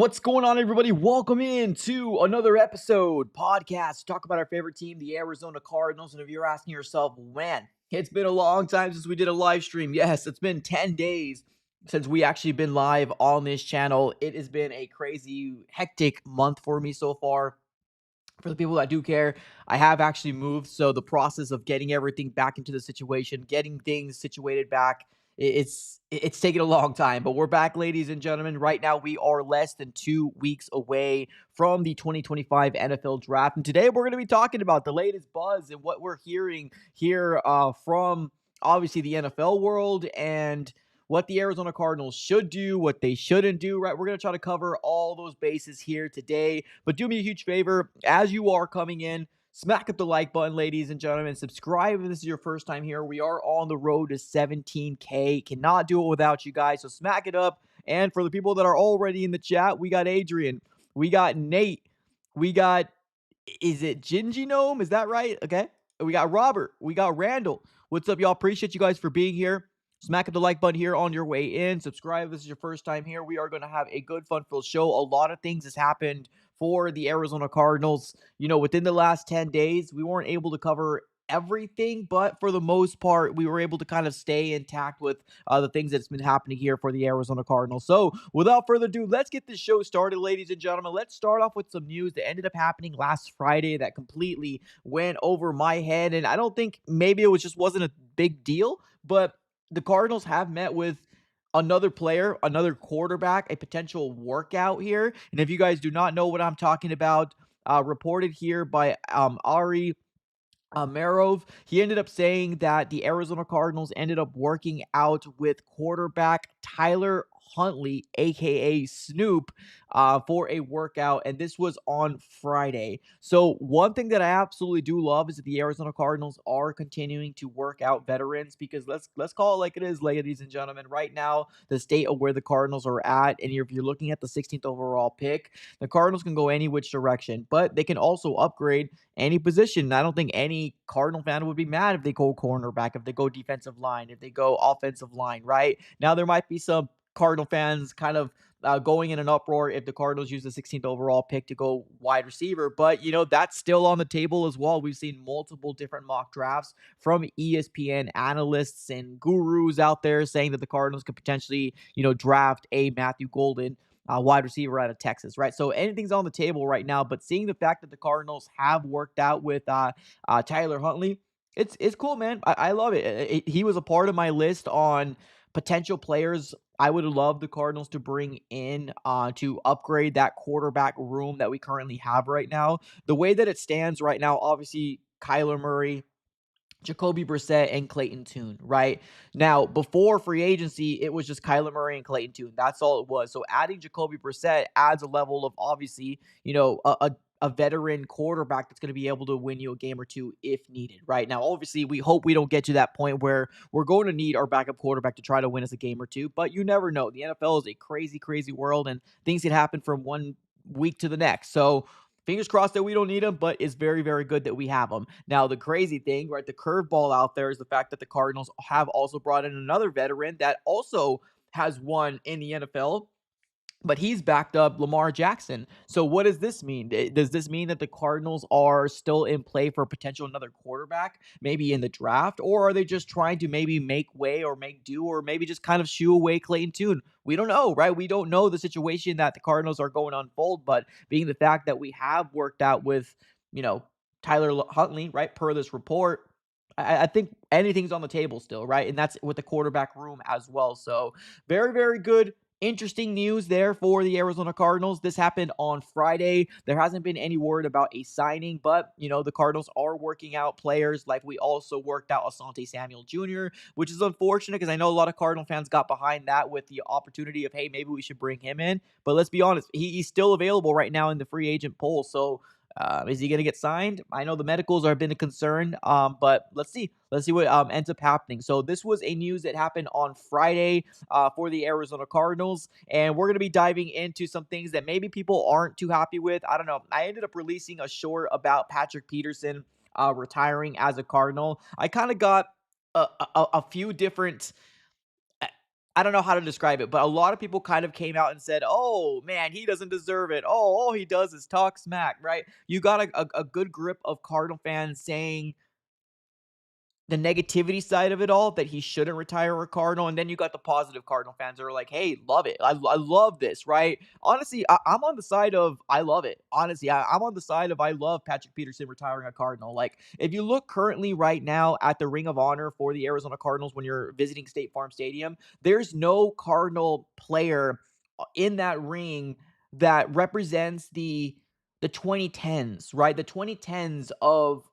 What's going on, everybody? Welcome in to another episode podcast. Talk about our favorite team, the Arizona Cardinals. And if you're asking yourself, man, it's been a long time since we did a live stream. Yes, it's been 10 days since we actually been live on this channel. It has been a crazy, hectic month for me so far. For the people that do care, I have actually moved. So the process of getting everything back into the situation, getting things situated back, it's taken a long time. But we're back, ladies and gentlemen. Right now, we are less than 2 weeks away from the 2025 NFL Draft, and today we're going to be talking about the latest buzz and what we're hearing here from obviously the NFL world and what the Arizona Cardinals should do, what they shouldn't do, right? We're going to try to cover all those bases here today. But do me a huge favor, as you are coming in, smack up the like button, ladies and gentlemen. Subscribe if this is your first time here. We are on the road to 17K. Cannot do it without you guys, so smack it up. And for the people that are already in the chat, we got Adrian, we got Nate, we got, is it Gingy Gnome? Is that right? Okay. We got Robert, we got Randall. What's up, y'all? Appreciate you guys for being here. Smack up the like button here on your way in. Subscribe if this is your first time here. We are going to have a good, fun-filled show. A lot of things has happened for the Arizona Cardinals. You know, within the last 10 days, we weren't able to cover everything, but for the most part, we were able to kind of stay intact with the things that's been happening here for the Arizona Cardinals. So, without further ado, let's get this show started, ladies and gentlemen. Let's start off with some news that ended up happening last Friday that completely went over my head, and I don't think maybe it was just wasn't a big deal, but the Cardinals have met with another player, another quarterback, a potential workout here. And if you guys do not know what I'm talking about, reported here by Ari Marov, he ended up saying that the Arizona Cardinals ended up working out with quarterback Tyler Huntley, aka Snoop, for a workout, and this was on Friday. So one thing that I absolutely do love is that the Arizona Cardinals are continuing to work out veterans, because let's call it like it is, ladies and gentlemen. Right now, the state of where the Cardinals are at, and if you're looking at the 16th overall pick, the Cardinals can go any which direction, but they can also upgrade any position. I don't think any Cardinal fan would be mad if they go cornerback, if they go defensive line, if they go offensive line, right? Now, there might be some Cardinal fans kind of going in an uproar if the Cardinals use the 16th overall pick to go wide receiver, but that's still on the table as well. We've seen multiple different mock drafts from ESPN analysts and gurus out there saying that the Cardinals could potentially, draft a Matthew Golden wide receiver out of Texas, right? So anything's on the table right now, but seeing the fact that the Cardinals have worked out with Tyler Huntley, it's cool, man. I love it. He was a part of my list on potential players I would love the Cardinals to bring in to upgrade that quarterback room that we currently have right now. The way that it stands right now, obviously, Kyler Murray, Jacoby Brissett, and Clayton Tune, right? Now, before free agency, it was just Kyler Murray and Clayton Tune. That's all it was. So adding Jacoby Brissett adds a level of, obviously, a veteran quarterback that's going to be able to win you a game or two if needed, right? Now, obviously, we hope we don't get to that point where we're going to need our backup quarterback to try to win us a game or two, but you never know. The NFL is a crazy, crazy world, and things can happen from one week to the next. So fingers crossed that we don't need him, but it's very, very good that we have him. Now, the crazy thing, right, the curveball out there is the fact that the Cardinals have also brought in another veteran that also has won in the NFL, but he's backed up Lamar Jackson. So what does this mean? Does this mean that the Cardinals are still in play for potential another quarterback, maybe in the draft? Or are they just trying to maybe make way or make do, or maybe just kind of shoo away Clayton Tune? We don't know, right? We don't know the situation that the Cardinals are going to unfold, but being the fact that we have worked out with, Tyler Huntley, right, per this report, I think anything's on the table still, right? And that's with the quarterback room as well. So very, very good. Interesting news there for the Arizona Cardinals. This happened on Friday. There hasn't been any word about a signing, but, the Cardinals are working out players, like we also worked out Asante Samuel Jr., which is unfortunate because I know a lot of Cardinal fans got behind that with the opportunity of, hey, maybe we should bring him in. But let's be honest, he's still available right now in the free agent pool. So is he going to get signed? I know the medicals have been a concern, but let's see. Let's see what ends up happening. So this was a news that happened on Friday for the Arizona Cardinals, and we're going to be diving into some things that maybe people aren't too happy with. I don't know. I ended up releasing a short about Patrick Peterson retiring as a Cardinal. I kind of got a few different I don't know how to describe it, but a lot of people kind of came out and said, "Oh man, he doesn't deserve it. Oh, all he does is talk smack." Right? You got a good grip of Cardinal fans saying the negativity side of it all, that he shouldn't retire a Cardinal, and then you got the positive Cardinal fans that are like, "Hey, love it. I love this." Right? Honestly, I'm on the side of I love it. Honestly, I'm on the side of I love Patrick Peterson retiring a Cardinal. Like, if you look currently right now at the Ring of Honor for the Arizona Cardinals when you're visiting State Farm Stadium, there's no Cardinal player in that ring that represents the 2010s, right? The 2010s of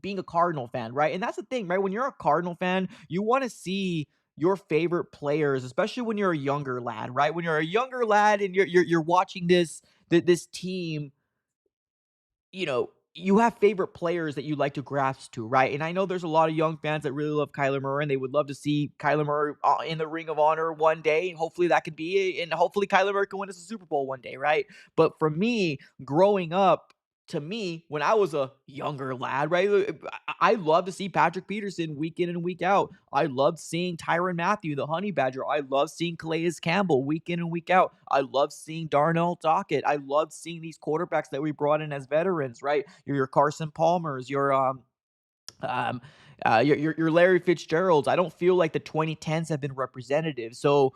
being a Cardinal fan, right? And that's the thing, right? When you're a Cardinal fan, you want to see your favorite players, especially when you're a younger lad, right? When you're a younger lad and you're watching this team, you have favorite players that you like to grasp to, right? And I know there's a lot of young fans that really love Kyler Murray and they would love to see Kyler Murray in the Ring of Honor one day. Hopefully that could be it, and hopefully Kyler Murray can win us a Super Bowl one day, right? But for me, growing up, to me, when I was a younger lad, right, I love to see Patrick Peterson week in and week out. I loved seeing Tyrann Mathieu, the Honey Badger. I love seeing Calais Campbell week in and week out. I love seeing Darnell Dockett. I love seeing these quarterbacks that we brought in as veterans, right? Your Carson Palmers, um, your Larry Fitzgeralds. I don't feel like the 2010s have been representative. So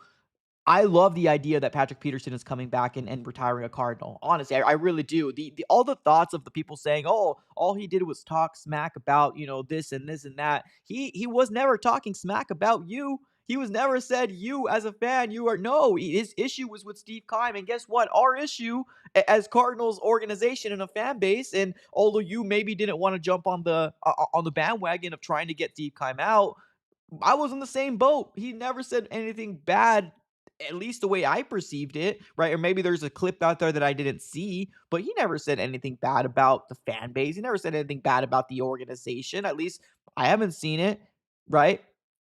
I love the idea that Patrick Peterson is coming back and retiring a Cardinal. Honestly, I really do. The all the thoughts of the people saying, "Oh, all he did was talk smack about, this and this and that." He was never talking smack about you. He was never said you as a fan. You are no. His issue was with Steve Keim, and guess what? Our issue as Cardinals organization and a fan base, and although you maybe didn't want to jump on the bandwagon of trying to get Steve Keim out, I was in the same boat. He never said anything bad, at least the way I perceived it, right? Or maybe there's a clip out there that I didn't see, but he never said anything bad about the fan base. He never said anything bad about the organization. At least I haven't seen it, right?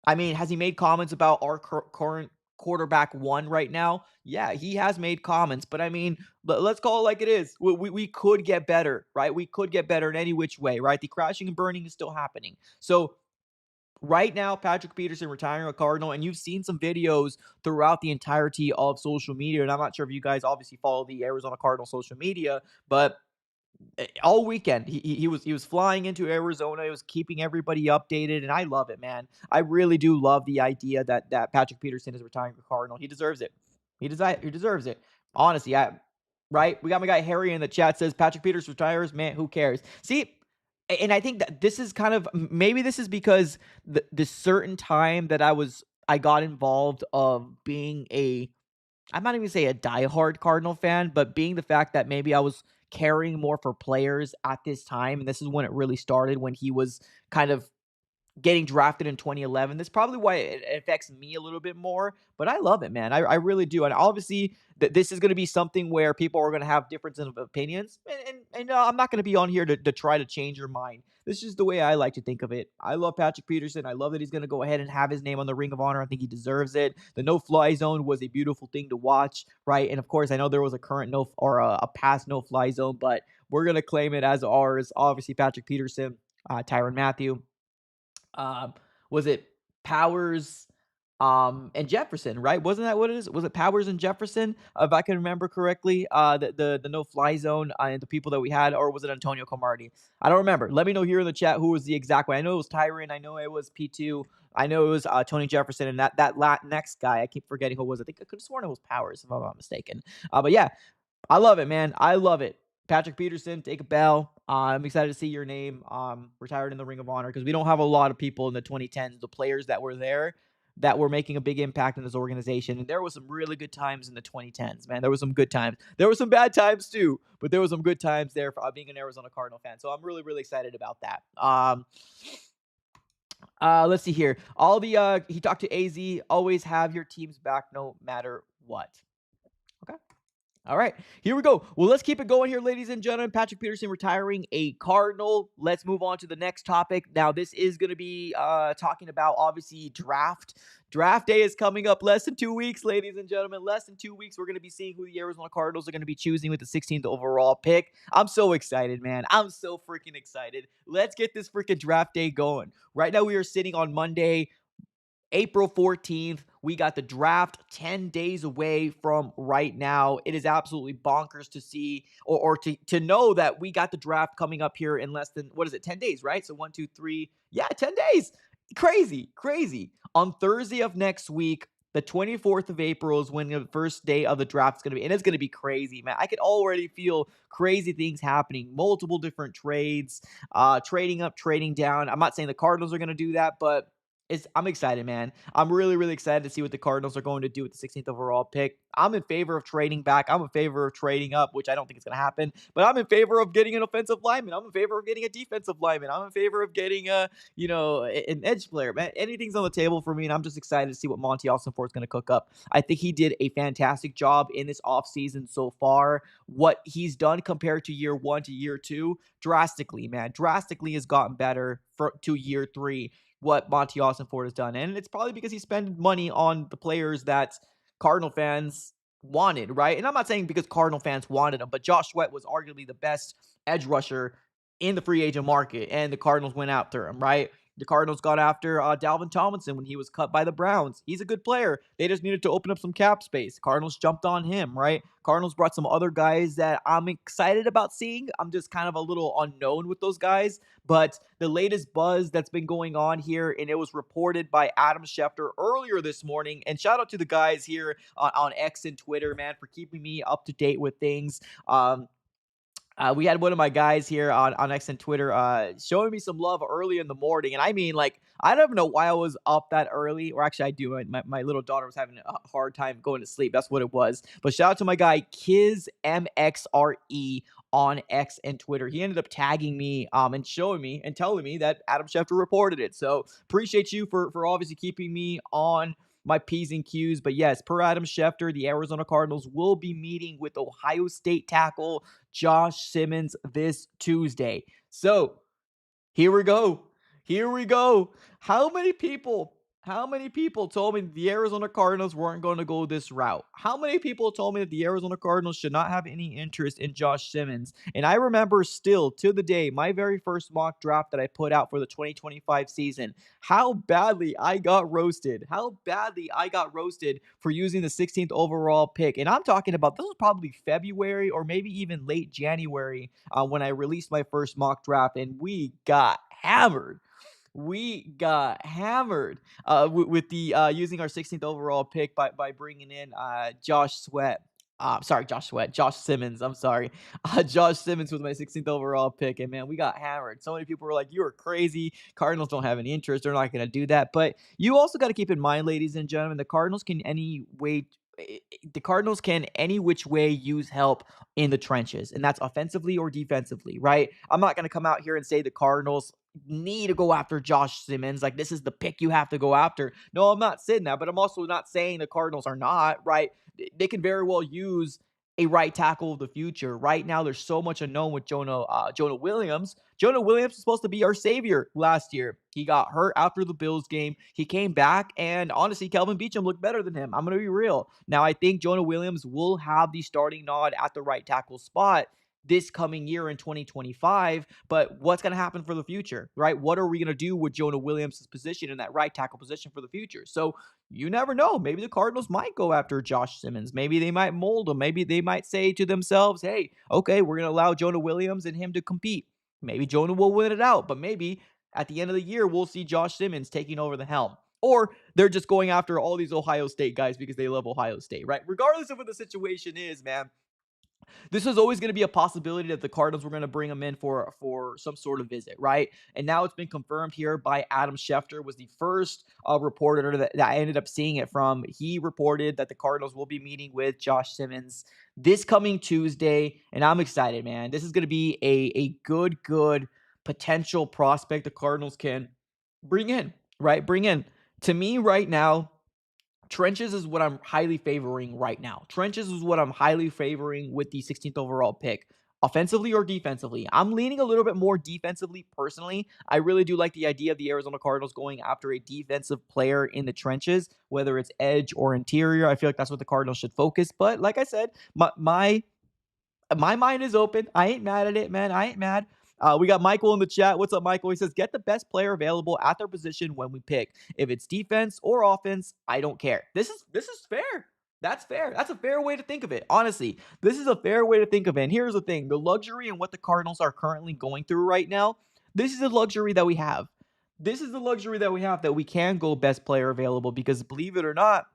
I mean, has he made comments about our current quarterback one right now? Yeah, he has made comments, but I mean, let's call it like it is. We could get better, right? We could get better in any which way, right? The crashing and burning is still happening. So right now, Patrick Peterson retiring a Cardinal, and you've seen some videos throughout the entirety of social media. And I'm not sure if you guys obviously follow the Arizona Cardinal social media, but all weekend he was flying into Arizona. He was keeping everybody updated, and I love it, man. I really do love the idea that Patrick Peterson is retiring a Cardinal. He deserves it. He deserves it. Honestly, right. We got my guy Harry in the chat says Patrick Peters retires. Man, who cares? See, and I think that this is kind of maybe this is because the certain time that I got involved of being I'm not even say a diehard Cardinal fan, but being the fact that maybe I was caring more for players at this time, and this is when it really started when he was kind of getting drafted in 2011. That's probably why it affects me a little bit more, but I love it, man. I really do. And obviously, this is going to be something where people are going to have differences of opinions. And I'm not going to be on here to try to change your mind. This is just the way I like to think of it. I love Patrick Peterson. I love that he's going to go ahead and have his name on the Ring of Honor. I think he deserves it. The no-fly zone was a beautiful thing to watch, right? And of course, I know there was a current no or a past no-fly zone, but we're going to claim it as ours. Obviously, Patrick Peterson, Tyrann Mathieu, um, was it Powers, and Jefferson, right? Wasn't that what it is? Was it Powers and Jefferson, if I can remember correctly? The no fly zone and the people that we had, or was it Antonio Cromartie? I don't remember. Let me know here in the chat who was the exact one. I know it was Tyron. I know it was P2. I know it was Tony Jefferson, and that next guy. I keep forgetting who it was. I think I could have sworn it was Powers, if I'm not mistaken. But yeah, I love it, man. I love it. Patrick Peterson, take a bow. I'm excited to see your name retired in the Ring of Honor because we don't have a lot of people in the 2010s, the players that were there that were making a big impact in this organization. And there was some really good times in the 2010s, man. There was some good times. There were some bad times too, but there was some good times there for being an Arizona Cardinal fan. So I'm really, really excited about that. Let's see here. He talked to AZ. Always have your team's back no matter what. Okay. All right, here we go. Well, let's keep it going here, ladies and gentlemen. Patrick Peterson retiring a Cardinal. Let's move on to the next topic. Now, this is going to be talking about, obviously, draft. Draft day is coming up less than 2 weeks, ladies and gentlemen. Less than 2 weeks, we're going to be seeing who the Arizona Cardinals are going to be choosing with the 16th overall pick. I'm so excited, man. I'm so freaking excited. Let's get this freaking draft day going. Right now, we are sitting on Monday, April 14th. We got the draft 10 days away from right now. It is absolutely bonkers to see or to know that we got the draft coming up here in less than, what is it, 10 days, right? So 1, 2, 3, yeah, 10 days. Crazy, crazy. On Thursday of next week, the 24th of April is when the first day of the draft is going to be. And it's going to be crazy, man. I can already feel crazy things happening, multiple different trades, trading up, trading down. I'm not saying the Cardinals are going to do that, but I'm excited, man. I'm really, really excited to see what the Cardinals are going to do with the 16th overall pick. I'm in favor of trading back. I'm in favor of trading up, which I don't think is going to happen. But I'm in favor of getting an offensive lineman. I'm in favor of getting a defensive lineman. I'm in favor of getting an edge player. Man, anything's on the table for me, and I'm just excited to see what Monty Ossenfort is going to cook up. I think he did a fantastic job in this offseason so far. What he's done compared to year 1 to year 2, drastically, man, drastically has gotten better to year 3. What Monty Ossenfort has done. And it's probably because he spent money on the players that Cardinal fans wanted, right? And I'm not saying because Cardinal fans wanted him, but Josh Sweat was arguably the best edge rusher in the free agent market, and the Cardinals went after him, right? The Cardinals got after Dalvin Tomlinson when he was cut by the Browns. He's a good player. They just needed to open up some cap space. Cardinals jumped on him, right? Cardinals brought some other guys that I'm excited about seeing. I'm just kind of a little unknown with those guys. But the latest buzz that's been going on here, and it was reported by Adam Schefter earlier this morning. And shout out to the guys here on X and Twitter, man, for keeping me up to date with things. We had one of my guys here on X and Twitter showing me some love early in the morning. And I mean, like, I don't know why I was up that early. Or actually, I do. My little daughter was having a hard time going to sleep. That's what it was. But shout out to my guy, Kiz MXRE on X and Twitter. He ended up tagging me and showing me and telling me that Adam Schefter reported it. So appreciate you for obviously keeping me on my P's and Q's. But yes, per Adam Schefter, the Arizona Cardinals will be meeting with Ohio State tackle Josh Simmons this Tuesday. So here we go. Here we go. How many people told me the Arizona Cardinals weren't going to go this route? How many people told me that the Arizona Cardinals should not have any interest in Josh Simmons? And I remember still to the day, my very first mock draft that I put out for the 2025 season, how badly I got roasted. How badly I got roasted for using the 16th overall pick. And I'm talking about, this was probably February or maybe even late January when I released my first mock draft, and we got hammered. We got hammered with the using our 16th overall pick by bringing in Josh Sweat. Josh Simmons. I'm sorry. Josh Simmons was my 16th overall pick. And man, we got hammered. So many people were like, you are crazy. Cardinals don't have any interest. They're not going to do that. But you also got to keep in mind, ladies and gentlemen, the Cardinals can any which way use help in the trenches, and that's offensively or defensively, right? I'm not going to come out here and say the Cardinals need to go after Josh Simmons. Like, this is the pick you have to go after. No, I'm not saying that, but I'm also not saying the Cardinals are not, right? They can very well use a right tackle of the future. Right now, there's so much unknown with Jonah Williams. Jonah Williams was supposed to be our savior last year. He got hurt after the Bills game. He came back, and honestly, Kelvin Beachum looked better than him. I'm going to be real. Now, I think Jonah Williams will have the starting nod at the right tackle spot this coming year in 2025, but what's going to happen for the future, right? What are we going to do with Jonah Williams' position in that right tackle position for the future? So you never know. Maybe the Cardinals might go after Josh Simmons. Maybe they might mold him. Maybe they might say to themselves, hey, okay, we're going to allow Jonah Williams and him to compete. Maybe Jonah will win it out, but maybe at the end of the year, we'll see Josh Simmons taking over the helm. Or they're just going after all these Ohio State guys because they love Ohio State, right? Regardless of what the situation is, man, this was always going to be a possibility that the Cardinals were going to bring him in for some sort of visit, right? And now it's been confirmed here by Adam Schefter, was the first reporter that I ended up seeing it from. He reported that the Cardinals will be meeting with Josh Simmons this coming Tuesday, and I'm excited, man. This is going to be a good potential prospect the Cardinals can bring in, right? Bring in. To me right now, trenches is what I'm highly favoring right now. Trenches is what I'm highly favoring with the 16th overall pick. Offensively or defensively? I'm leaning a little bit more defensively personally. I really do like the idea of the Arizona Cardinals going after a defensive player in the trenches, whether it's edge or interior. I feel like that's what the Cardinals should focus. But like I said, my mind is open. I ain't mad at it, man. I ain't mad. We got Michael in the chat. What's up, Michael? He says, get the best player available at their position when we pick. If it's defense or offense, I don't care. This is fair. That's fair. That's a fair way to think of it. Honestly, this is a fair way to think of it. And here's the thing. The luxury and what the Cardinals are currently going through right now, this is a luxury that we have. This is the luxury that we have, that we can go best player available, because believe it or not,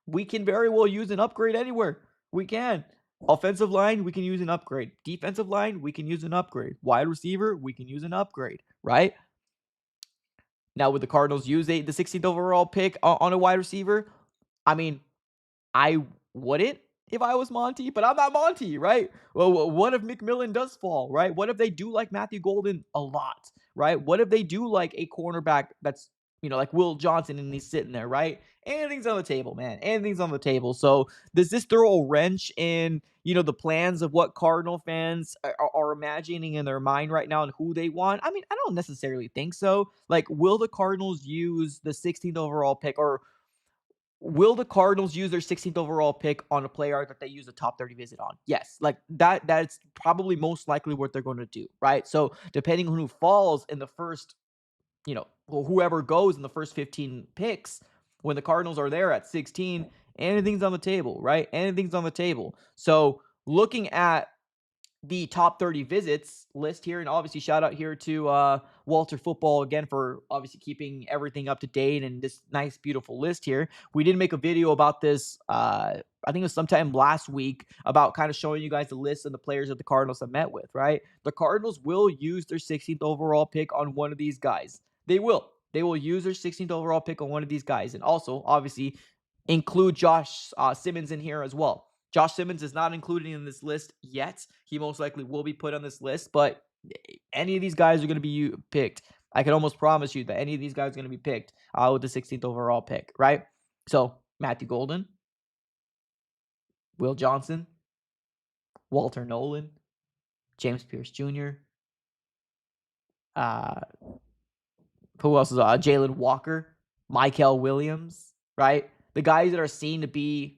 we can very well use an upgrade anywhere. We can. Offensive line, we can use an upgrade. Defensive line, we can use an upgrade. Wide receiver, we can use an upgrade, right? Now, would the Cardinals use the 16th overall pick on a wide receiver? I mean, I wouldn't if I was Monty, but I'm not Monty, right? Well, what if McMillan does fall, right? What if they do like Matthew Golden a lot, right? What if they do like a cornerback that's, like Will Johnson, and he's sitting there, right? Anything's on the table, man. Anything's on the table. So does this throw a wrench in, the plans of what Cardinal fans are imagining in their mind right now and who they want? I mean, I don't necessarily think so. Like, will the Cardinals use the 16th overall pick, or will the Cardinals use their 16th overall pick on a player that they use a top 30 visit on? Yes. Like that's probably most likely what they're going to do, right? So depending on who falls in the first, whoever goes in the first 15 picks, when the Cardinals are there at 16, anything's on the table, right? Anything's on the table. So looking at the top 30 visits list here, and obviously shout out here to Walter Football again for obviously keeping everything up to date and this nice beautiful list here. We did make a video about this I think it was sometime last week, about kind of showing you guys the list of the players that the Cardinals have met with, right? The Cardinals will use their 16th overall pick on one of these guys. They will use their 16th overall pick on one of these guys, and also obviously include Josh Simmons in here as well. Josh Simmons is not included in this list yet. He most likely will be put on this list, but any of these guys are going to be picked. I can almost promise you that any of these guys are going to be picked with the 16th overall pick, right? So Matthew Golden, Will Johnson, Walter Nolan, James Pierce Jr., who else is Jalen Walker, Michael Williams, right? The guys that are seen to be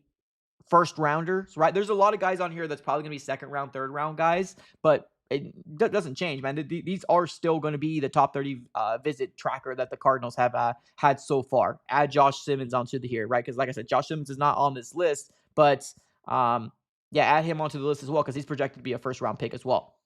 first rounders, right? There's a lot of guys on here that's probably going to be second round, third round guys, but it doesn't change, man. These are still going to be the top 30 visit tracker that the Cardinals have had so far. Add Josh Simmons onto here, right? Because like I said, Josh Simmons is not on this list, but add him onto the list as well, because he's projected to be a first round pick as well.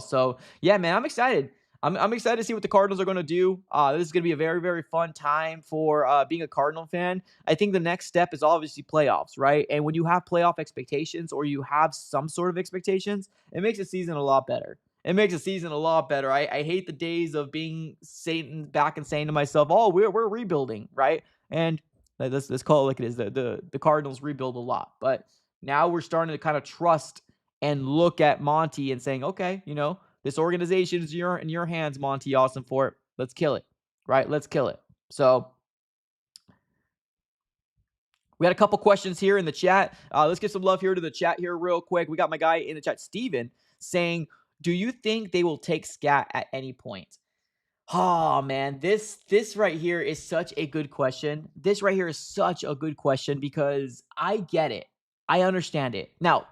So yeah, man, I'm excited. I'm excited to see what the Cardinals are going to do. This is going to be a very, very fun time for being a Cardinal fan. I think the next step is obviously playoffs, right? And when you have playoff expectations, or you have some sort of expectations, it makes the season a lot better. I hate the days of being sitting back and saying to myself, "Oh, we're rebuilding," right? And let's call it like it is. The Cardinals rebuild a lot, but now we're starting to kind of trust and look at Monty and saying, okay, this organization is in your hands, Monty Austinfort. Let's kill it, right? Let's kill it. So we had a couple questions here in the chat. Let's get some love here to the chat here real quick. We got my guy in the chat, Steven, saying, do you think they will take Scat at any point? Oh, man, this right here is such a good question. Because I get it. I understand it. Now,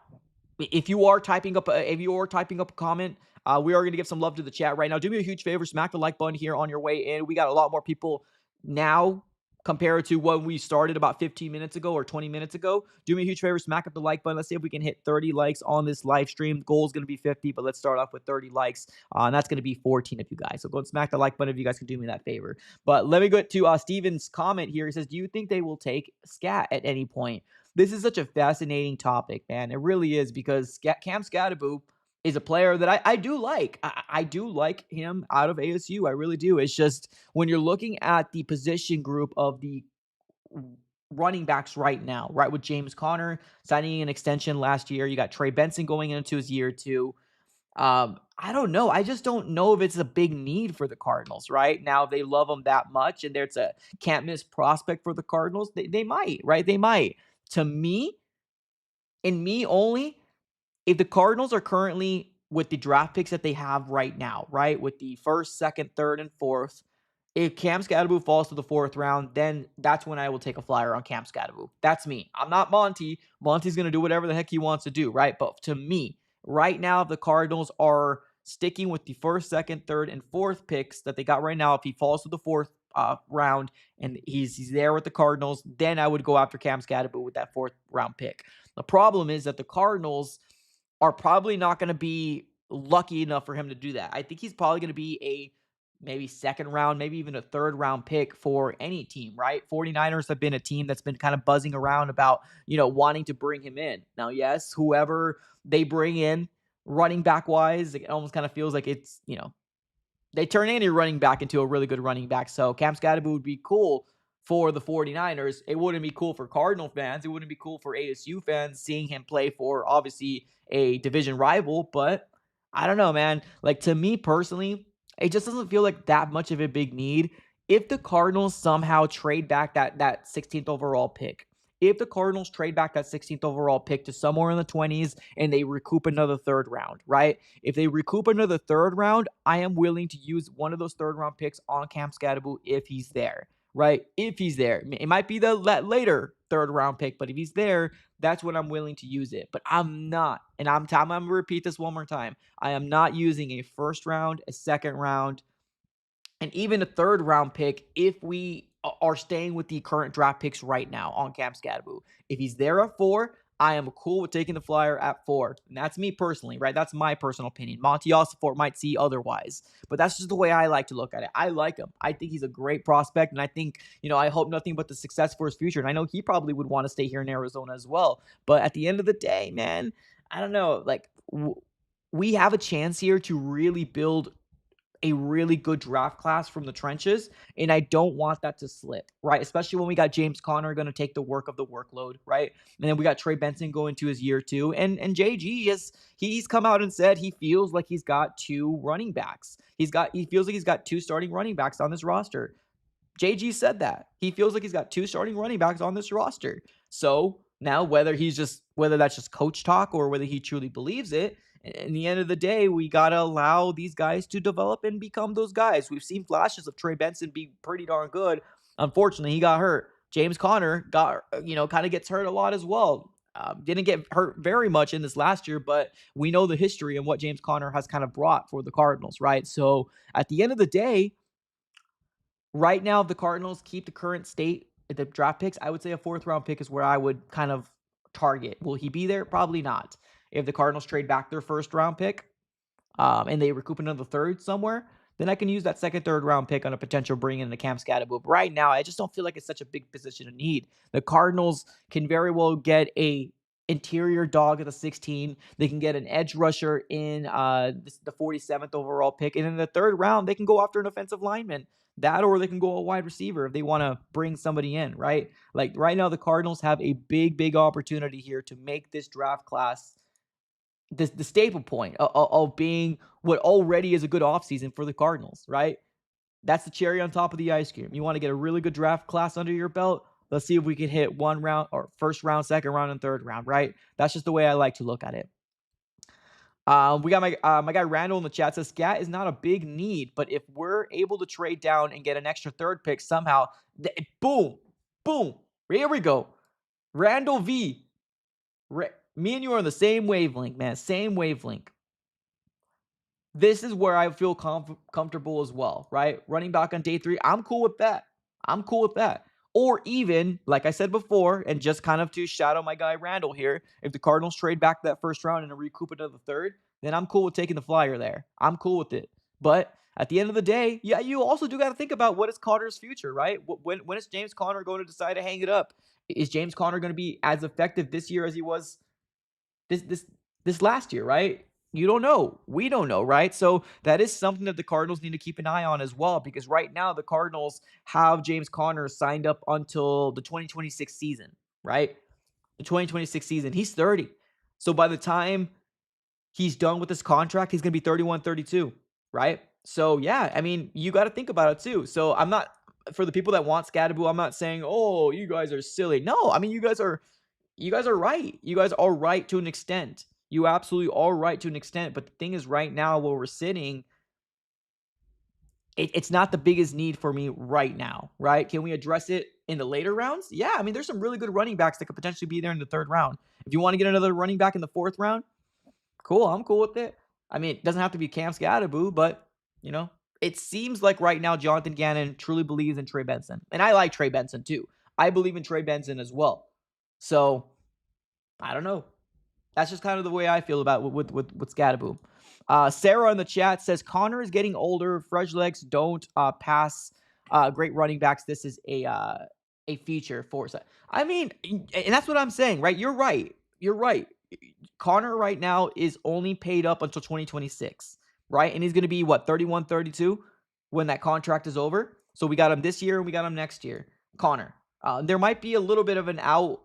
if you are typing up a comment, we are going to give some love to the chat right now. Do me a huge favor, smack the like button here on your way in. We got a lot more people now compared to when we started about 15 minutes ago or 20 minutes ago. Do me a huge favor, smack up the like button. Let's see if we can hit 30 likes on this live stream. The goal is going to be 50, but let's start off with 30 likes, and that's going to be 14 of you guys. So go and smack the like button if you guys can do me that favor. But let me go to Steven's comment here. He says, do you think they will take Scat at any point? This is such a fascinating topic, man. It really is, because Cam Skattebo is a player that I do like. I do like him out of ASU. I really do. It's just when you're looking at the position group of the running backs right now, right, with James Conner signing an extension last year. You got Trey Benson going into his year 2. I don't know. I just don't know if it's a big need for the Cardinals right now. If they love him that much and there's a can't miss prospect for the Cardinals, they might, right? They might. To me, and me only, if the Cardinals are currently with the draft picks that they have right now, right, with the 1st, 2nd, 3rd, and 4th, if Cam Skattebo falls to the 4th round, then that's when I will take a flyer on Cam Skattebo. That's me. I'm not Monty. Monty's going to do whatever the heck he wants to do, right? But to me, Right now, if the Cardinals are sticking with the first, second, third, and fourth picks that they got right now, if he falls to the fourth round and he's there with the Cardinals, then I would go after Cam Scatterbo with that fourth round pick. The problem is that the Cardinals are probably not going to be lucky enough for him to do that. I think he's probably going to be a maybe second round, maybe even a third round pick for any team, right? 49ers have been a team that's been kind of buzzing around about, wanting to bring him in. Now, yes, whoever they bring in running back wise, it almost kind of feels like it's, they turn any running back into a really good running back. So Cam Scatterbo would be cool for the 49ers. It wouldn't be cool for Cardinal fans. It wouldn't be cool for ASU fans seeing him play for obviously a division rival. But I don't know, man. Like, to me personally, it just doesn't feel like that much of a big need. If the Cardinals somehow trade back that 16th overall pick, if the Cardinals trade back that 16th overall pick to somewhere in the 20s and they recoup another third round, right? If they recoup another third round, I am willing to use one of those third round picks on Cam Scatterbo if he's there, right? If he's there. It might be the later third round pick, but if he's there, that's when I'm willing to use it. But I'm not. And I'm going to repeat this one more time. I am not using a first round, a second round, and even a third round pick if we are staying with the current draft picks right now on Cam Scatterbo. If he's there at 4, I am cool with taking the flyer at 4. And that's me personally, right? That's my personal opinion. Monty Ossenfort might see otherwise, but that's just the way I like to look at it. I like him. I think he's a great prospect, and I think, I hope nothing but the success for his future. And I know he probably would want to stay here in Arizona as well. But at the end of the day, man, I don't know. Like, we have a chance here to really build a really good draft class from the trenches, and I don't want that to slip, right? Especially when we got James Conner going to take the work of the workload, right? And then we got Trey Benson going to his year 2, and JG he's come out and said he feels like he's got 2 running backs. He feels like he's got 2 starting running backs on this roster. JG said that. He feels like he's got 2 starting running backs on this roster. So now whether that's just coach talk or whether he truly believes it, in the end of the day, we got to allow these guys to develop and become those guys. We've seen flashes of Trey Benson be pretty darn good. Unfortunately, he got hurt. James Conner kind of gets hurt a lot as well. Didn't get hurt very much in this last year, but we know the history and what James Conner has kind of brought for the Cardinals, right? So at the end of the day, right now, if the Cardinals keep the current state at the draft picks, I would say a 4th round pick is where I would kind of target. Will he be there? Probably not. If the Cardinals trade back their 1st round pick, and they recoup another third somewhere, then I can use that second, third round pick on a potential bring in the Cam Scatterbo. But right now, I just don't feel like it's such a big position of need. The Cardinals can very well get a interior dog at the 16. They can get an edge rusher in the 47th overall pick. And in the 3rd round, they can go after an offensive lineman. That, or they can go a wide receiver if they want to bring somebody in, right? Like, right now, the Cardinals have a big, big opportunity here to make this draft class the staple point of being what already is a good offseason for the Cardinals, right? That's the cherry on top of the ice cream. You want to get a really good draft class under your belt? Let's see if we can hit 1 round or 1st round, 2nd round, and 3rd round, right? That's just the way I like to look at it. We got my guy Randall in the chat says Scat is not a big need, but if we're able to trade down and get an extra 3rd pick somehow, boom, here we go. Randall V. Me and you are on the same wavelength, man. Same wavelength. This is where I feel comfortable as well, right? Running back on day 3, I'm cool with that. Or even, like I said before, and just kind of to shadow my guy Randall here, if the Cardinals trade back that 1st round and recoup another 3rd, then I'm cool with taking the flyer there. I'm cool with it. But at the end of the day, yeah, you also do got to think about what is Conner's future, right? When is James Conner going to decide to hang it up? Is James Conner going to be as effective this year as he was this last year, right? You don't know. We don't know, right? So that is something that the Cardinals need to keep an eye on as well, because right now the Cardinals have James Conner signed up until the 2026 season, right? The 2026 season. He's 30. So by the time he's done with his contract, he's going to be 31, 32, right? So yeah, I mean, you got to think about it too. So I'm not, for the people that want Scatterbo, I'm not saying, oh, you guys are silly. No, I mean, you guys are right. You guys are right to an extent. You absolutely are right to an extent. But the thing is, right now, where we're sitting, it's not the biggest need for me right now, right? Can we address it in the later rounds? Yeah, I mean, there's some really good running backs that could potentially be there in the 3rd round. If you want to get another running back in the 4th round, Cool. I'm cool with it. I mean, it doesn't have to be Cam Scadaboo, but, you know, it seems like right now Jonathan Gannon truly believes in Trey Benson. And I like Trey Benson too. I believe in Trey Benson as well. So, I don't know. That's just kind of the way I feel about with Scadaboo. Sarah in the chat says Connor is getting older. Fresh legs don't pass great running backs. This is a feature for us. I mean, and that's what I'm saying, right? You're right. You're right. Connor right now is only paid up until 2026, right? And he's going to be what, 31, 32 when that contract is over. So we got him this year and we got him next year. Connor. There might be a little bit of an out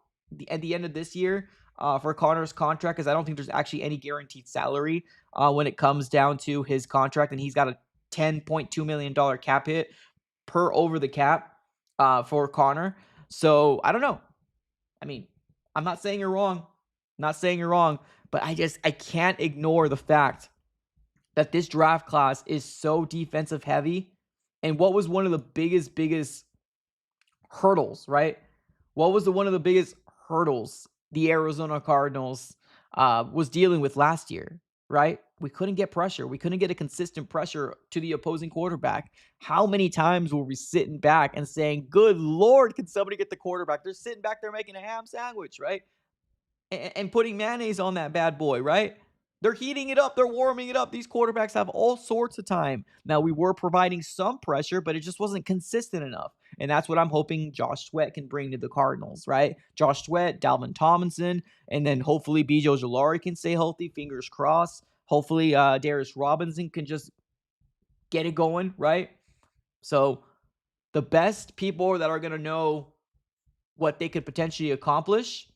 at the end of this year for Connor's contract, because I don't think there's actually any guaranteed salary when it comes down to his contract, and he's got a $10.2 million cap hit per over the cap for Connor. So I don't know. I mean, I'm not saying you're wrong. Not saying you're wrong, but I can't ignore the fact that this draft class is so defensive heavy. And what was one of the biggest hurdles, right? What was one of the biggest hurdles the Arizona Cardinals was dealing with last year, right? We couldn't get pressure. We couldn't get a consistent pressure to the opposing quarterback. How many times were we sitting back and saying, good Lord, can somebody get the quarterback? They're sitting back there making a ham sandwich, right? And putting mayonnaise on that bad boy, right? They're heating it up. They're warming it up. These quarterbacks have all sorts of time. Now, we were providing some pressure, but it just wasn't consistent enough. And that's what I'm hoping Josh Sweat can bring to the Cardinals, right? Josh Sweat, Dalvin Tomlinson, and then hopefully Bijan Ojulari can stay healthy. Fingers crossed. Hopefully Darius Robinson can just get it going, right? So the best people that are going to know what they could potentially accomplish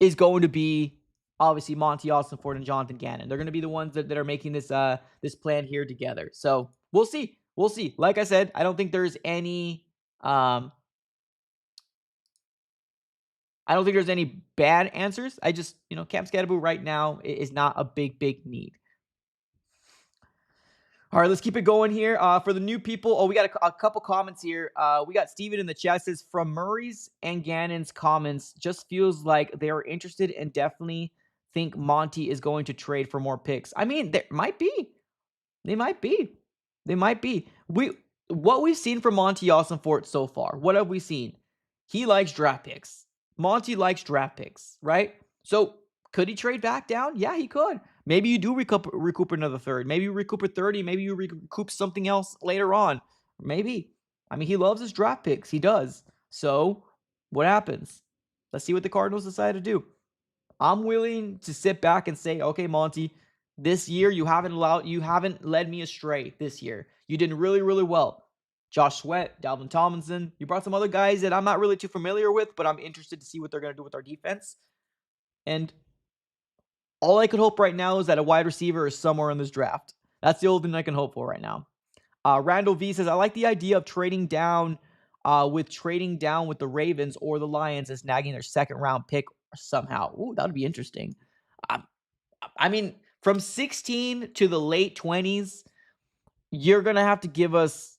is going to be obviously Monty Austin-Ford and Jonathan Gannon. They're going to be the ones that are making this this plan here together. So we'll see. We'll see. Like I said, I don't think there's any I don't think there's any bad answers. I just, Cam Scadaboo right now is not a big need. All right, let's keep it going here. For the new people, we got a couple comments here. We got Steven in the chat says, from Murray's and Gannon's comments, just feels like they are interested and definitely think Monty is going to trade for more picks. I mean, there might be. They might be. What we've seen from Monty Austin-Ford so far, what have we seen? He likes draft picks. Monty likes draft picks, right? So could he trade back down? Yeah, he could. Maybe you do recoup another third. Maybe you recoup a 30. Maybe you recoup something else later on. Maybe. I mean, he loves his draft picks. He does. So what happens? Let's see what the Cardinals decide to do. I'm willing to sit back and say, okay, Monty, this year you haven't led me astray this year. You did really, really well. Josh Sweat, Dalvin Tomlinson. You brought some other guys that I'm not really too familiar with, but I'm interested to see what they're going to do with our defense. And all I could hope right now is that a wide receiver is somewhere in this draft. That's the only thing I can hope for right now. Randall V says, I like the idea of trading down with the Ravens or the Lions as snagging their second round pick somehow. Ooh, that would be interesting. I mean, from 16 to the late 20s, you're going to have to give us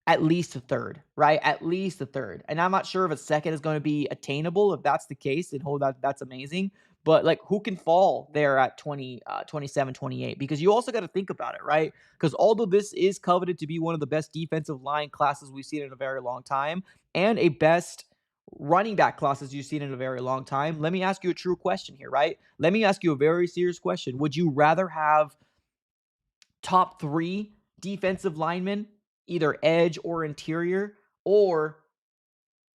at least a third, right? At least a third. And I'm not sure if a second is going to be attainable. If that's the case, then that's amazing. But like, who can fall there at 27, 28? Because you also got to think about it, right? Because although this is coveted to be one of the best defensive line classes we've seen in a very long time, and a best running back classes you've seen in a very long time, let me ask you a true question here, right? Let me ask you a very serious question. Would you rather have top 3 defensive linemen, either edge or interior, or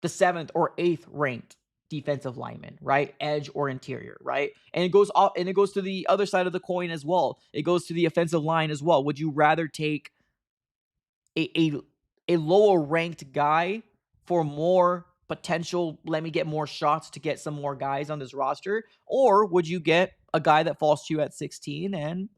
the 7th or 8th ranked defensive lineman, right? Edge or interior, right? And it goes to the other side of the coin as well. It goes to the offensive line as well. Would you rather take a lower ranked guy for more potential, let me get more shots to get some more guys on this roster? Or would you get a guy that falls to you at 16 and,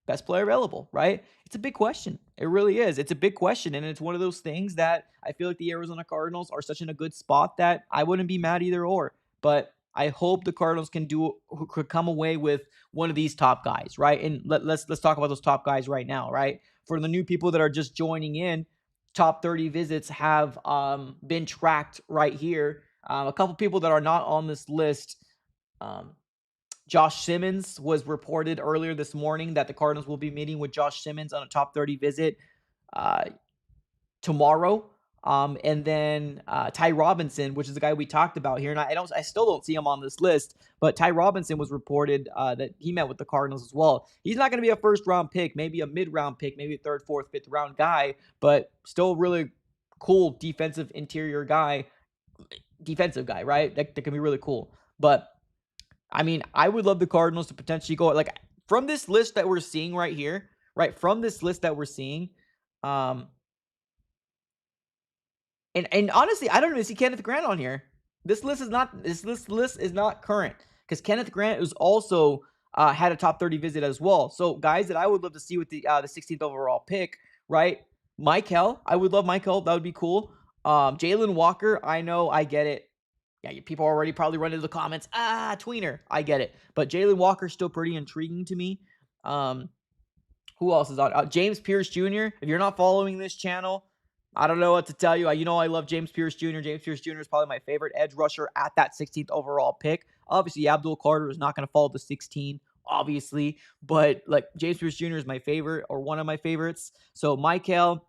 best player available, right? It's a big question. It really is. It's a big question. And it's one of those things that I feel like the Arizona Cardinals are such in a good spot that I wouldn't be mad either or. But I hope the Cardinals could come away with one of these top guys, right? And let's talk about those top guys right now, right? For the new people that are just joining in, top 30 visits have been tracked right here. A couple people that are not on this list. Josh Simmons was reported earlier this morning that the Cardinals will be meeting with Josh Simmons on a top 30 visit tomorrow. And then Ty Robinson, which is the guy we talked about here, and I still don't see him on this list, but Ty Robinson was reported that he met with the Cardinals as well. He's not going to be a first round pick, maybe a mid round pick, maybe a third, fourth, fifth round guy, but still really cool defensive guy, right? That can be really cool. But I mean, I would love the Cardinals to potentially go like from this list that we're seeing right here, right? From this list that we're seeing, and honestly, I don't even see Kenneth Grant on here. This list is not current because Kenneth Grant is also had a top 30 visit as well. So guys that I would love to see with the 16th overall pick, right? Michael, I would love Michael. That would be cool. Jalen Walker, I know, I get it. Yeah, people already probably run into the comments. Tweener, I get it. But Jalen Walker's still pretty intriguing to me. Who else is on? James Pierce Jr. If you're not following this channel, I don't know what to tell you. I love James Pierce Jr. James Pierce Jr. is probably my favorite edge rusher at that 16th overall pick. Obviously, Abdul Carter is not going to fall to 16, obviously. But like James Pierce Jr. is my favorite or one of my favorites. So Michael,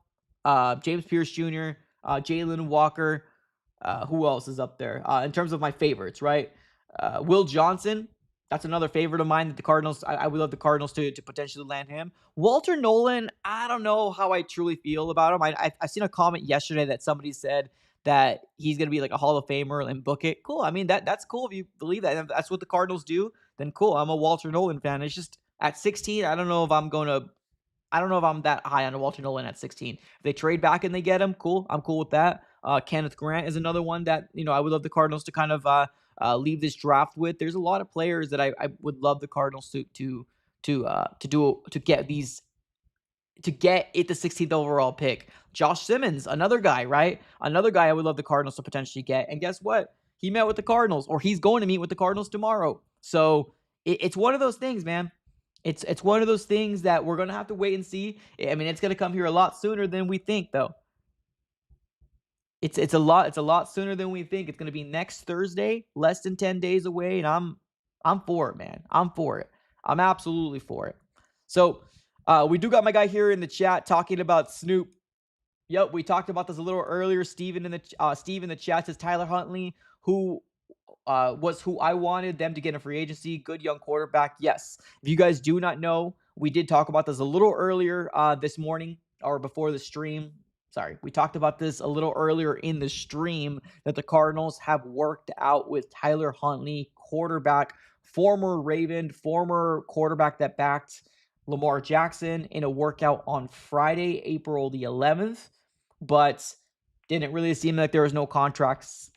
James Pierce Jr., Jalen Walker. Who else is up there? In terms of my favorites, right? Will Johnson. That's another favorite of mine that the Cardinals, I would love the Cardinals to potentially land him. Walter Nolan, I don't know how I truly feel about him. I seen a comment yesterday that somebody said that he's going to be like a Hall of Famer and book it. Cool. I mean, that's cool if you believe that. If that's what the Cardinals do, then cool. I'm a Walter Nolan fan. It's just at 16, I don't know if I'm that high on Walter Nolan at 16. If they trade back and they get him, cool. I'm cool with that. Kenneth Grant is another one that, I would love the Cardinals to kind of leave this draft with. There's a lot of players that I would love the Cardinals to get it the 16th overall pick. Josh Simmons, another guy, right? Another guy I would love the Cardinals to potentially get. And guess what? He met with the Cardinals, or he's going to meet with the Cardinals tomorrow. So it's one of those things, man. It's one of those things that we're gonna have to wait and see. I mean, it's gonna come here a lot sooner than we think, though. It's a lot sooner than we think. It's gonna be next Thursday, less than 10 days away, and I'm for it, man. I'm for it. I'm absolutely for it. So we do got my guy here in the chat talking about Snoop. Yep, we talked about this a little earlier. Steve in the chat says Tyler Huntley, who was who I wanted them to get in free agency. Good young quarterback. Yes. If you guys do not know, we did talk about this a little earlier this morning or before the stream. Sorry, we talked about this a little earlier in the stream that the Cardinals have worked out with Tyler Huntley, quarterback, former Raven, former quarterback that backed Lamar Jackson in a workout on Friday, April the 11th, but didn't really seem like there was no contracts,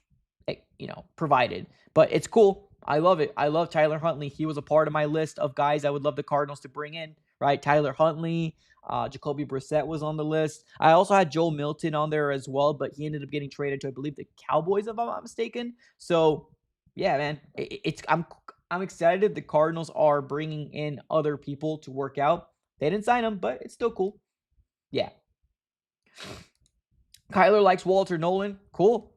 provided. But it's cool. I love it. I love Tyler Huntley. He was a part of my list of guys I would love the Cardinals to bring in, right? Tyler Huntley, Jacoby Brissett was on the list. I also had Joel Milton on there as well, but he ended up getting traded to, I believe, the Cowboys, if I'm not mistaken. So, yeah, man, I'm excited the Cardinals are bringing in other people to work out. They didn't sign them, but it's still cool. Yeah. Kyler likes Walter Nolan. Cool.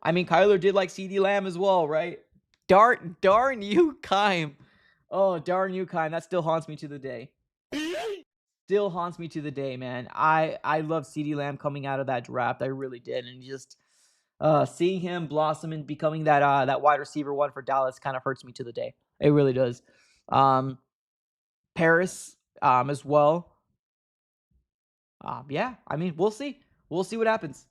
I mean, Kyler did like CeeDee Lamb as well, right? Darn you, Kime. Oh, darn you, Kime. That still haunts me to the day. Still haunts me to the day, man. I love CeeDee Lamb coming out of that draft. I really did. And just seeing him blossom and becoming that wide receiver one for Dallas kind of hurts me to the day. It really does. Paris as well. Yeah, I mean, we'll see. We'll see what happens.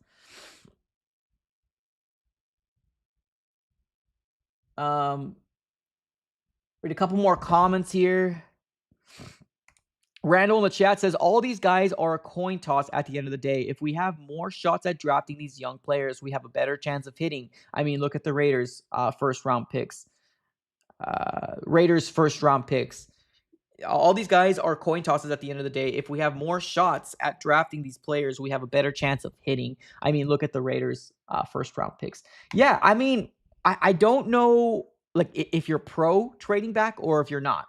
Read a couple more comments here. Randall in the chat says, all these guys are a coin toss at the end of the day. If we have more shots at drafting these young players, we have a better chance of hitting. I mean, look at the Raiders' first-round picks. All these guys are coin tosses at the end of the day. If we have more shots at drafting these players, we have a better chance of hitting. I mean, look at the Raiders' first-round picks. Yeah, I mean, I don't know, like, if you're pro trading back or if you're not,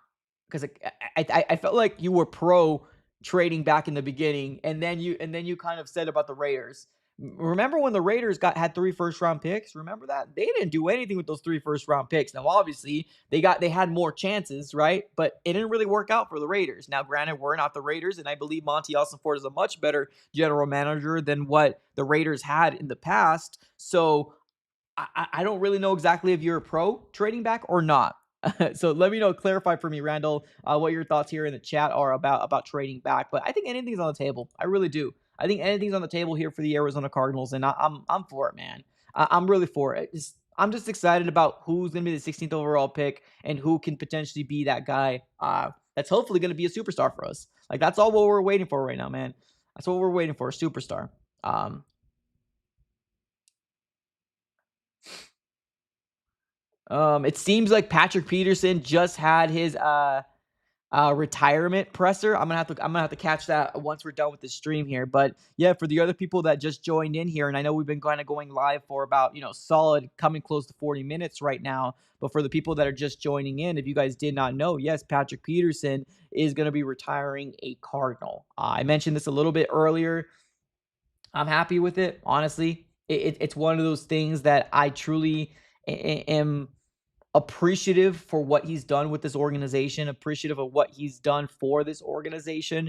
because I felt like you were pro trading back in the beginning, and then you kind of said about the Raiders. Remember when the Raiders had 3 first-round picks? Remember that? They didn't do anything with those 3 first-round picks. Now, obviously, they had more chances, right? But it didn't really work out for the Raiders. Now, granted, we're not the Raiders, and I believe Monty Ossenfort is a much better general manager than what the Raiders had in the past. So I don't really know exactly if you're a pro trading back or not. So let me know, clarify for me, Randall, what your thoughts here in the chat are about trading back. But I think anything's on the table. I really do. I think anything's on the table here for the Arizona Cardinals, and I'm for it, man. I'm really for it. I'm just excited about who's going to be the 16th overall pick and who can potentially be that guy that's hopefully going to be a superstar for us. Like, that's all what we're waiting for right now, man. That's what we're waiting for, a superstar. It seems like Patrick Peterson just had his retirement presser. I'm gonna have to catch that once we're done with the stream here. But yeah, for the other people that just joined in here, and I know we've been kind of going live for about solid coming close to 40 minutes right now. But for the people that are just joining in, if you guys did not know, yes, Patrick Peterson is going to be retiring a Cardinal. I mentioned this a little bit earlier. I'm happy with it, honestly. It's one of those things that I truly am appreciative for what he's done with this organization, appreciative of what he's done for this organization,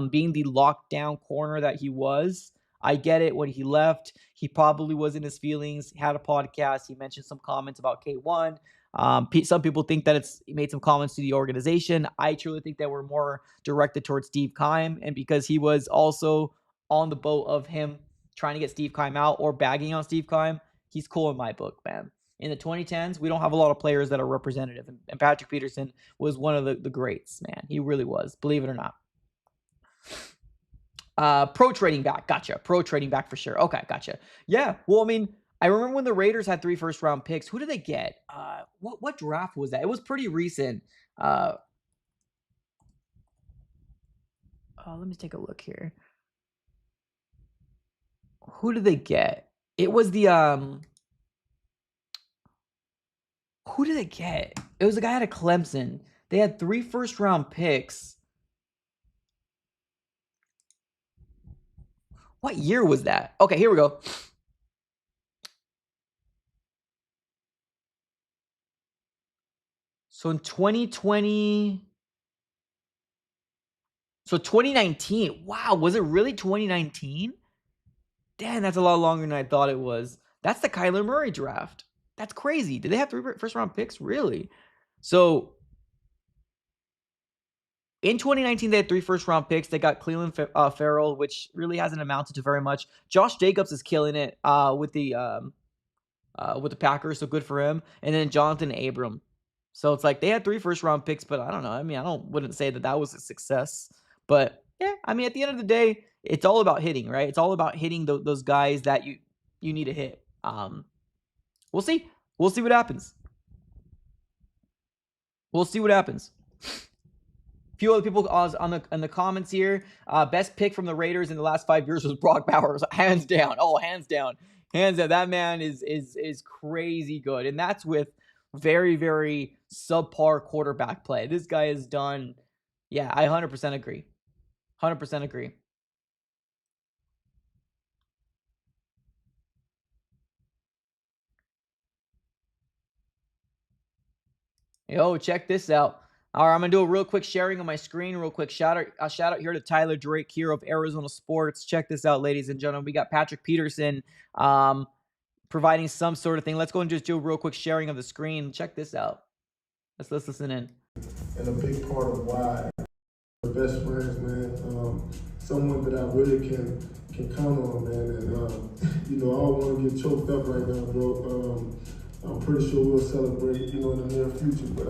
being the lockdown corner that he was. I get it. When he left, he probably was in his feelings, had a podcast. He mentioned some comments about K1. Some people think that he made some comments to the organization. I truly think that were more directed towards Steve Keim, and because he was also on the boat of him trying to get Steve Keim out or bagging on Steve Keim, he's cool in my book, man. In the 2010s, we don't have a lot of players that are representative, and Patrick Peterson was one of the greats, man. He really was, believe it or not. Pro trading back. Gotcha. Pro trading back for sure. Okay, gotcha. Yeah, well, I mean, I remember when the Raiders had 3 first-round picks. Who did they get? What draft was that? It was pretty recent. Let me take a look here. Who did they get? It was the who did they get? It was a guy out of Clemson. They had 3 first-round picks. What year was that? Okay, here we go. So in 2020, so 2019. Wow, was it really 2019? Damn, that's a lot longer than I thought it was. That's the Kyler Murray draft. That's crazy. Did they have 3 first-round picks? Really? So in 2019, they had 3 first-round picks. They got Cleveland Farrell, which really hasn't amounted to very much. Josh Jacobs is killing it with the Packers, so good for him. And then Jonathan Abram. So it's like they had 3 first-round picks, but I don't know. I mean, wouldn't say that was a success. But yeah, I mean, at the end of the day, it's all about hitting, right? It's all about hitting those guys that you need to hit. We'll see. We'll see what happens. We'll see what happens. A few other people in the comments here. Best pick from the Raiders in the last 5 years was Brock Bowers, hands down. Oh, hands down, hands down. That man is crazy good, and that's with very, very subpar quarterback play. This guy has done. Yeah, I 100% agree. 100% agree. Yo, check this out. All right, I'm gonna do a real quick sharing on my screen, real quick shout out here to Tyler Drake here of Arizona Sports. Check this out, ladies and gentlemen. We got Patrick Peterson providing some sort of thing. Let's go and just do a real quick sharing of the screen. Check this out. Let's listen in. And a big part of why we're best friends, man. Someone that I really can count on, man. And I don't want to get choked up right now, bro. I'm pretty sure we'll celebrate, in the near future. But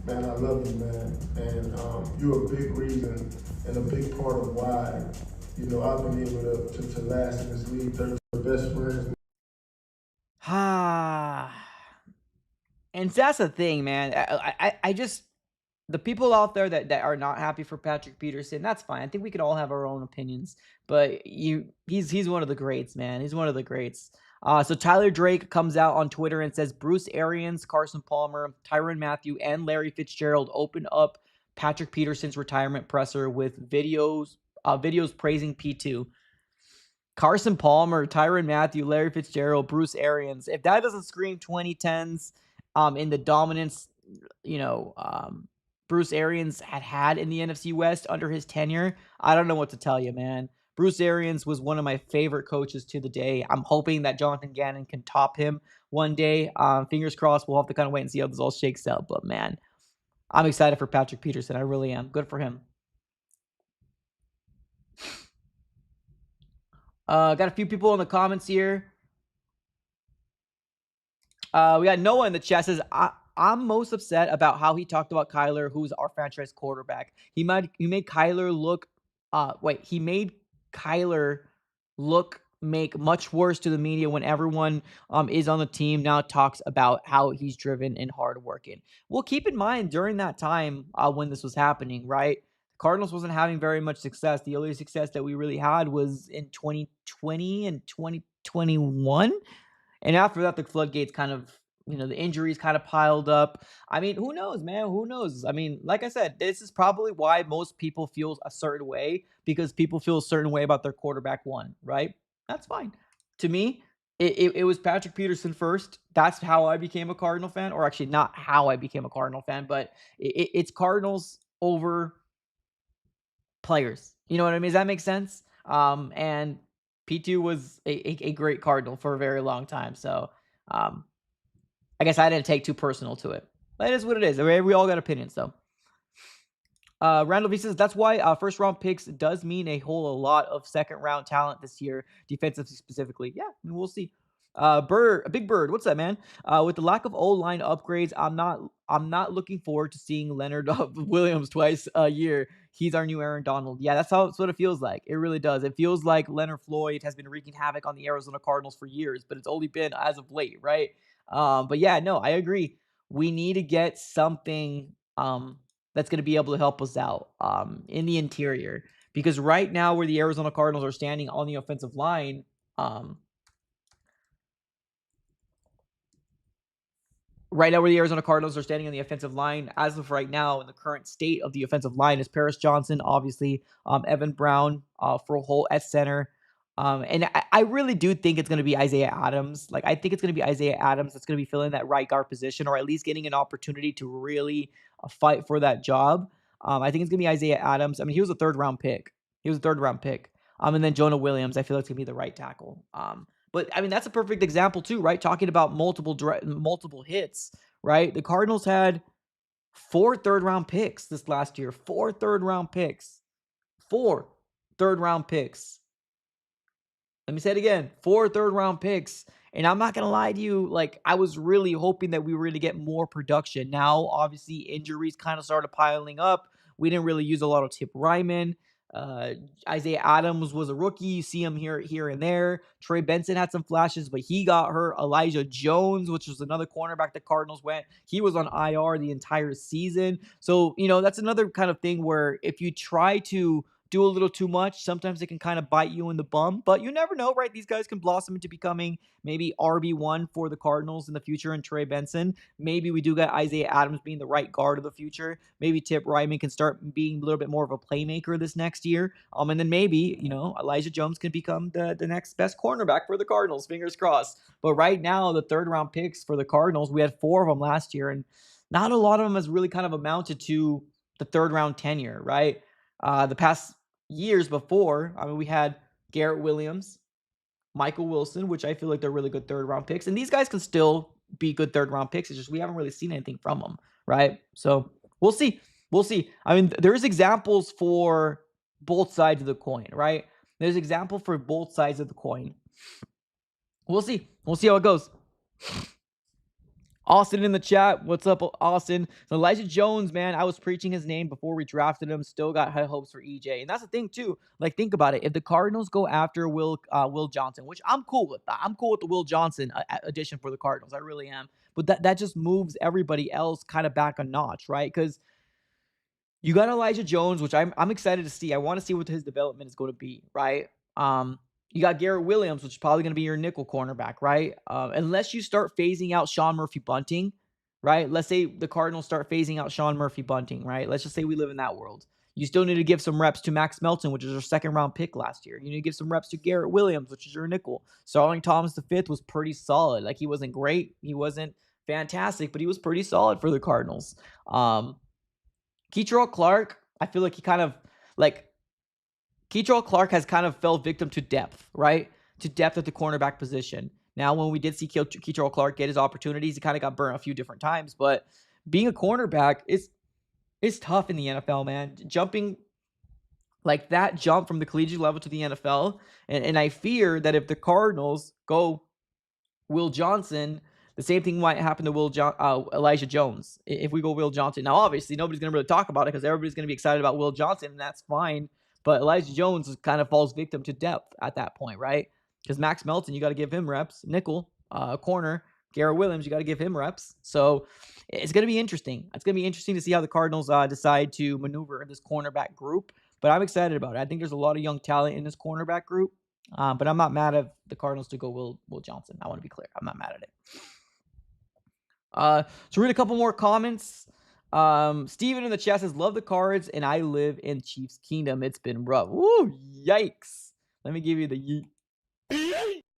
man, I love you, man. And you're a big reason and a big part of why, I've been able to last in this league. We're best friends. And that's the thing, man. I just, the people out there that are not happy for Patrick Peterson, that's fine. I think we could all have our own opinions, but he's one of the greats, man. He's one of the greats. So Tyler Drake comes out on Twitter and says Bruce Arians, Carson Palmer, Tyrann Mathieu, and Larry Fitzgerald open up Patrick Peterson's retirement presser with videos praising P2. Carson Palmer, Tyrann Mathieu, Larry Fitzgerald, Bruce Arians. If that doesn't scream 2010s in the dominance, you know, Bruce Arians had in the NFC West under his tenure, I don't know what to tell you, man. Bruce Arians was one of my favorite coaches to the day. I'm hoping that Jonathan Gannon can top him one day. Fingers crossed. We'll have to kind of wait and see how this all shakes out. But man, I'm excited for Patrick Peterson. I really am. Good for him. Got a few people in the comments here. We got Noah in the chat says, I'm most upset about how he talked about Kyler, who's our franchise quarterback. He made Kyler look he made Kyler make much worse to the media when everyone is on the team now talks about how he's driven and hardworking. Well, keep in mind during that time when this was happening, right? Cardinals wasn't having very much success. The only success that we really had was in 2020 and 2021. And after that, the floodgates kind of, the injuries kind of piled up. I mean, who knows, man? Who knows? I mean, like I said, this is probably why most people feel a certain way, because people feel a certain way about their quarterback one, right? That's fine. To me, it was Patrick Peterson first. That's how I became a Cardinal fan, or actually not how I became a Cardinal fan, but it's Cardinals over players. You know what I mean? Does that make sense? And P2 was a great Cardinal for a very long time. So I guess I didn't take too personal to it. But it is what it is. We all got opinions, though. Randall V says, that's why first round picks does mean a whole lot of second round talent this year, defensively specifically. Yeah, I mean, we'll see. Big Bird, what's that, man? With the lack of O-line upgrades, I'm not looking forward to seeing Leonard Williams twice a year. He's our new Aaron Donald. Yeah, that's what it feels like. It really does. It feels like Leonard Floyd has been wreaking havoc on the Arizona Cardinals for years, but it's only been as of late, right? But yeah, no, I agree. We need to get something that's going to be able to help us out in the interior, because right now where the Arizona Cardinals are standing on the offensive line, right now where the Arizona Cardinals are standing on the offensive line, as of right now, in the current state of the offensive line, is Paris Johnson, obviously, Evan Brown for a hole at center. And I really do think it's going to be Isaiah Adams. Like, I think it's going to be Isaiah Adams that's going to be filling that right guard position, or at least getting an opportunity to really fight for that job. I think it's going to be Isaiah Adams. I mean, he was a third round pick. And then Jonah Williams, I feel like it's going to be the right tackle. But I mean, that's a perfect example too, right? Talking about multiple hits, right? The Cardinals had 4 third-round picks this last year. 4 third-round picks. 4 third-round picks. Let me say it again. 4 third-round picks. And I'm not going to lie to you, like, I was really hoping that we were going to get more production. Now, obviously, injuries kind of started piling up. We didn't really use a lot of Tip Ryman. Isaiah Adams was a rookie. You see him here and there. Trey Benson had some flashes, but he got hurt. Elijah Jones, which was another cornerback the Cardinals went, he was on IR the entire season. So, that's another kind of thing where if you try to do a little too much, sometimes it can kind of bite you in the bum, but you never know, right? These guys can blossom into becoming maybe RB1 for the Cardinals in the future, and Trey Benson. Maybe we do get Isaiah Adams being the right guard of the future. Maybe Tip Ryman can start being a little bit more of a playmaker this next year. And then maybe, Elijah Jones can become the next best cornerback for the Cardinals. Fingers crossed. But right now, the third round picks for the Cardinals, we had 4 of them last year, and not a lot of them has really kind of amounted to the third round tenure, right? The past years before, I mean, we had Garrett Williams, Michael Wilson, which I feel like they're really good third round picks. And these guys can still be good third round picks. It's just we haven't really seen anything from them, right? So we'll see. We'll see. I mean, there's examples for both sides of the coin, right? There's example for both sides of the coin. We'll see. We'll see how it goes. Austin in the chat. What's up, Austin? So Elijah Jones, man, I was preaching his name before we drafted him. Still got high hopes for EJ. And that's the thing, too. Like, think about it. If the Cardinals go after Will Johnson, which I'm cool with that. I'm cool with the Will Johnson addition for the Cardinals. I really am. But that just moves everybody else kind of back a notch, right? Because you got Elijah Jones, which I'm excited to see. I want to see what his development is going to be, right? You got Garrett Williams, which is probably going to be your nickel cornerback, right? Unless you start phasing out Sean Murphy-Bunting, right? Let's say the Cardinals start phasing out Sean Murphy-Bunting, right? Let's just say we live in that world. You still need to give some reps to Max Melton, which is your second round pick last year. You need to give some reps to Garrett Williams, which is your nickel. Starling Thomas V was pretty solid. Like, he wasn't great, he wasn't fantastic, but he was pretty solid for the Cardinals. Keitrell Clark, I feel like Keitrell Clark has kind of fell victim to depth, right? To depth at the cornerback position. Now, when we did see Keitrell Clark get his opportunities, he kind of got burnt a few different times. But being a cornerback is tough in the NFL, man. Jumping like that jump from the collegiate level to the NFL. And I fear that if the Cardinals go Will Johnson, the same thing might happen to Elijah Jones if we go Will Johnson. Now, obviously, nobody's going to really talk about it because everybody's going to be excited about Will Johnson, and that's fine. But Elijah Jones kind of falls victim to depth at that point, right? Because Max Melton, you got to give him reps. Nickel, corner. Garrett Williams, you got to give him reps. So it's going to be interesting. It's going to be interesting to see how the Cardinals decide to maneuver in this cornerback group. But I'm excited about it. I think there's a lot of young talent in this cornerback group. But I'm not mad at the Cardinals to go Will Johnson. I want to be clear. I'm not mad at it. So read a couple more comments. Steven in the chat says, love the Cards, and I live in Chiefs Kingdom. It's been rough. Woo, yikes. Let me give you the yeet.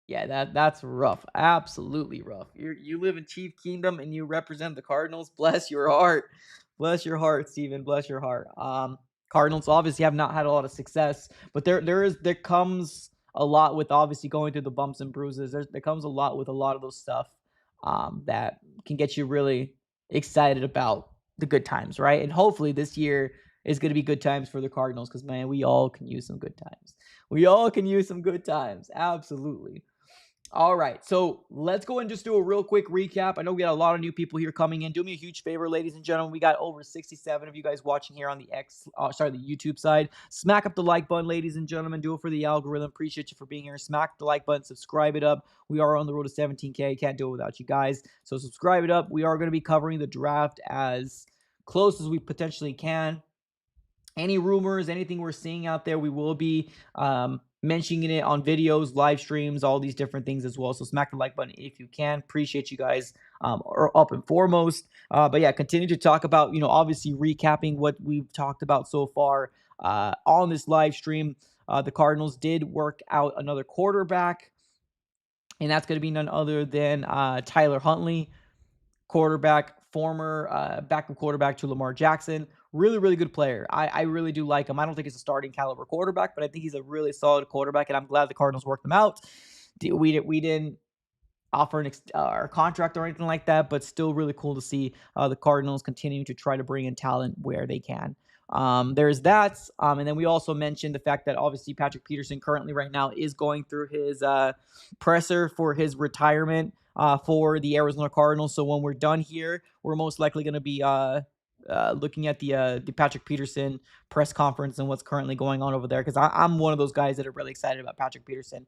Yeah, that's rough. Absolutely rough. You live in Chief Kingdom and you represent the Cardinals. Bless your heart. Bless your heart, Steven. Bless your heart. Cardinals obviously have not had a lot of success, but there comes a lot with obviously going through the bumps and bruises. There comes a lot with a lot of those stuff that can get you really excited about the good times, right? And hopefully this year is going to be good times for the Cardinals because, man, we all can use some good times. We all can use some good times. Absolutely. All right, so let's go and just do a real quick recap. I know we got a lot of new people here coming in. Do me a huge favor, ladies and gentlemen. We got over 67 of you guys watching here on the the YouTube side. Smack up the like button, ladies and gentlemen. Do it for the algorithm. Appreciate you for being here. Smack the like button. Subscribe it up. We are on the road to 17K. Can't do it without you guys. So subscribe it up. We are going to be covering the draft as close as we potentially can. Any rumors, anything we're seeing out there, we will be mentioning it on videos, live streams, all these different things as well. So smack the like button if you can. Appreciate you guys are up and foremost. But yeah, continue to talk about, obviously recapping what we've talked about so far on this live stream. The Cardinals did work out another quarterback, and that's going to be none other than Tyler Huntley, former backup quarterback to Lamar Jackson. Really, really good player. I really do like him. I don't think he's a starting caliber quarterback, but I think he's a really solid quarterback, and I'm glad the Cardinals worked him out. We didn't offer a contract or anything like that, but still really cool to see the Cardinals continuing to try to bring in talent where they can. There's that. And then we also mentioned the fact that obviously Patrick Peterson currently right now is going through his presser for his retirement for the Arizona Cardinals. So when we're done here, we're most likely going to be looking at the Patrick Peterson press conference and what's currently going on over there, because I'm one of those guys that are really excited about Patrick Peterson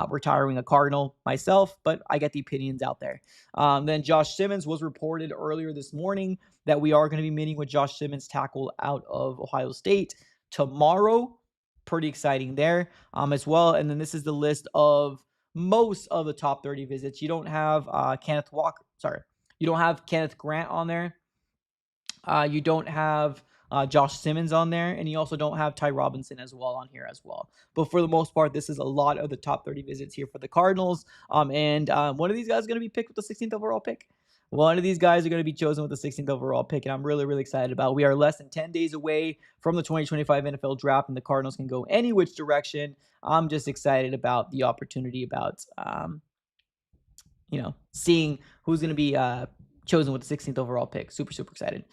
retiring a Cardinal myself, but I get the opinions out there. Then Josh Simmons was reported earlier this morning that we are going to be meeting with Josh Simmons, tackle out of Ohio State, tomorrow. Pretty exciting there as well. And then this is the list of most of the top 30 visits. You don't have you don't have Kenneth Grant on there. You don't have Josh Simmons on there, and you also don't have Ty Robinson as well on here as well. But for the most part, this is a lot of the top 30 visits here for the Cardinals. And one of these guys is going to be picked with the 16th overall pick. One of these guys are going to be chosen with the 16th overall pick, and I'm really, really excited about it. We are less than 10 days away from the 2025 NFL Draft, and the Cardinals can go any which direction. I'm just excited about the opportunity about, seeing who's going to be chosen with the 16th overall pick. Super, super excited.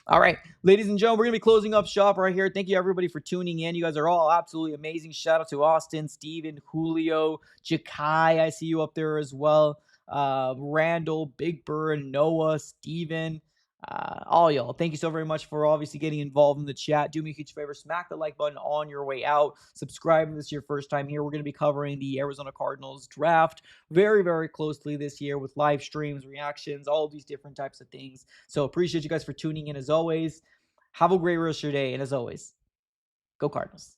All right, ladies and gentlemen, we're going to be closing up shop right here. Thank you, everybody, for tuning in. You guys are all absolutely amazing. Shout out to Austin, Steven, Julio, Jakai. I see you up there as well. Randall, Big Bird, Noah, Steven, all y'all. Thank you so very much for obviously getting involved in the chat. Do me a huge favor. Smack the like button on your way out. Subscribe if this is your first time here. We're going to be covering the Arizona Cardinals draft very, very closely this year with live streams, reactions, all these different types of things. So appreciate you guys for tuning in as always. Have a great rest of your day. And as always, go Cardinals.